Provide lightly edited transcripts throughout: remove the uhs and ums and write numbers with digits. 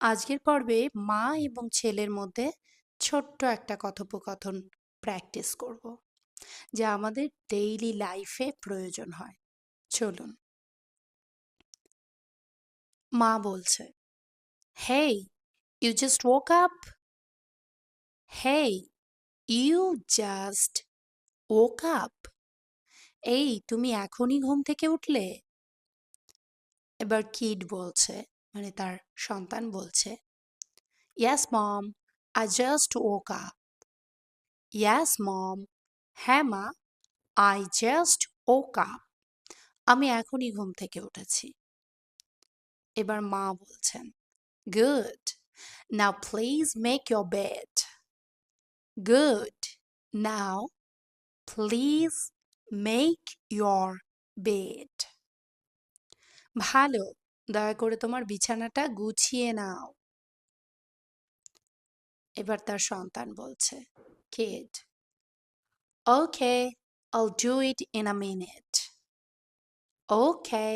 আজকের পর্বে মা এবং ছেলের মধ্যে ছোট্ট একটা কথোপকথন প্র্যাকটিস করব, যা আমাদের ডেইলি লাইফে প্রয়োজন হয়। চলুন। মা বলছে, hey, you just woke up. Hey, you just woke up. এই, তুমি এখনই ঘুম থেকে উঠলে? এবার কিড বলছে, মানে তার সন্তান বলছে, ইয়াস মম, আই জাস্ট woke আপ। ইয়াস মম, হ্যাঁ মা, আই জাস্ট woke আপ। আমি এখনই ঘুম থেকে উঠেছি। এবার মা বলছেন, good, now please make your bed. Good, now please make your bed. ভালো, দয়া করে তোমার বিছানাটা গুছিয়ে নাও। এবার তার সন্তান বলছে, kid, okay, I'll do it in a minute. Okay,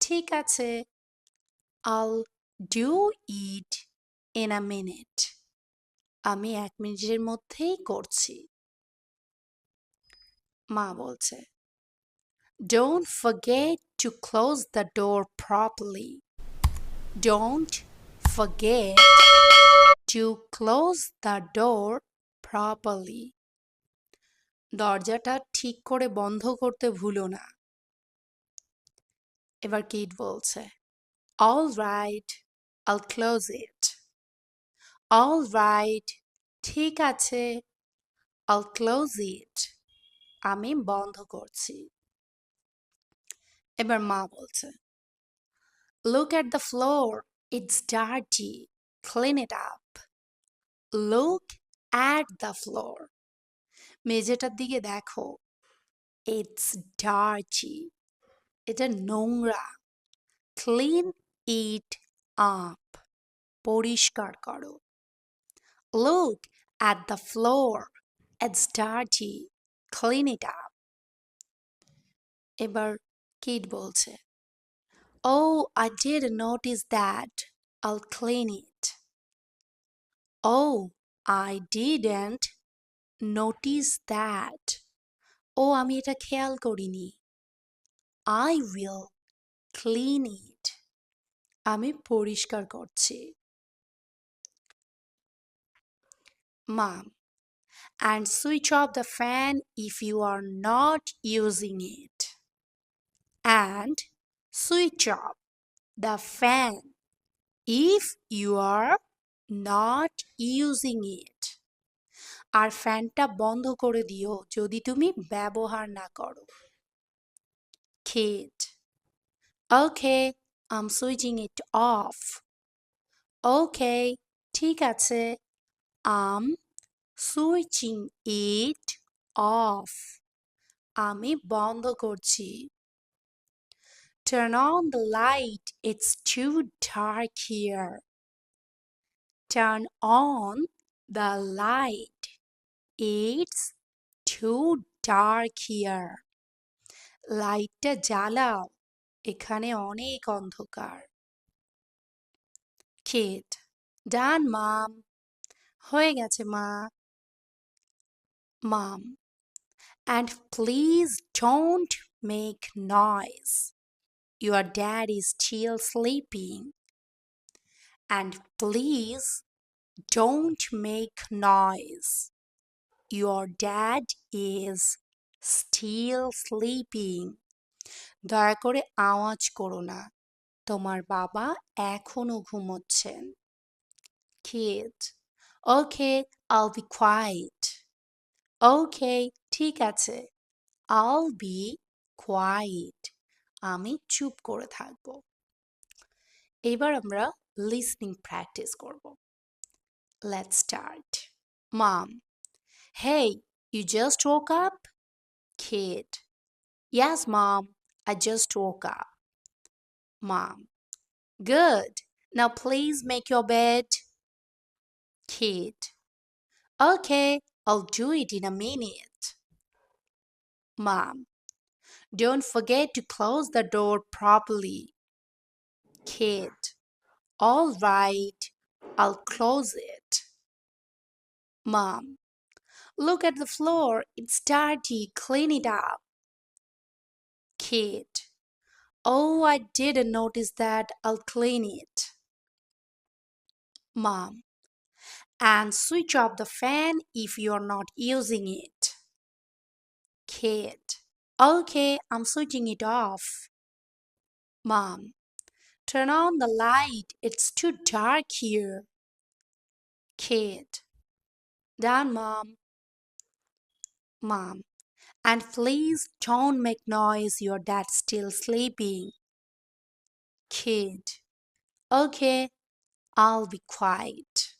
ঠিক আছে, I'll do it in a minute. আমি 1 মিনিটের মধ্যেই করছি। মা বলছে, Don't forget to close the door properly. Don't forget to close the door properly. দরজাটা ঠিক করে বন্ধ করতে ভুলো না। এবার কিড বলছে, All right, I'll close it. All right, ঠিক আছে, I'll close it. আমি বন্ধ করছি। এবার মা বলছে, Look at the floor. It's dirty. Clean it up. Look at the floor. মেঝেটার দিকে দেখো। It's dirty. এটা নোংরা। Clean it up. পরিষ্কার করো। Look at the floor. It's dirty. Clean it up. এবার কিড বলছে, Oh, I didn't notice that. I'll clean it. Oh, I didn't notice that. ও, আমি এটা খেয়াল করিনি। I will clean it. আমি পরিষ্কার করছি। Mom, and switch off the fan if you are not using it. And switch off the fan if you are not using it. আর ফ্যানটা বন্ধ করে দিও যদি তুমি ব্যবহার না করো। Kid, okay, I'm switching it off. Okay, ঠিক আছে, I'm switching it off. আমি বন্ধ করছি। Turn on the light, it's too dark here. Turn on the light, it's too dark here. লাইটটা জ্বালাও, এখানে অনেক অন্ধকার। Kid, done mom. হয়ে গেছে মা। Mom, and please don't make noise. Your dad is still sleeping. And please don't make noise. Your dad is still sleeping. দয়া করে আওয়াজ করো না, তোমার বাবা এখনো ঘুমোচ্ছেন। Kid, okay, I'll be quiet. Okay, ঠিক আছে, I'll be quiet. আমি চুপ করে থাকবো। এবার আমরা লিসনিং প্র্যাকটিস করব। Let's start. Mom, hey, you just woke up? Kid, yes, Mom, I just woke up. Mom, good. Now please make your bed. Kid, okay, I'll do it in a minute. Mom, don't forget to close the door properly. Kid, all right, I'll close it. Mom, look at the floor. It's dirty. Clean it up. Kid, oh, I didn't notice that. I'll clean it. Mom, and switch off the fan if you're not using it. Kid, okay, I'm switching it off. Mom, turn on the light. It's too dark here. Kid, done, Mom. Mom, and please don't make noise. Your dad's still sleeping. Kid, okay, I'll be quiet.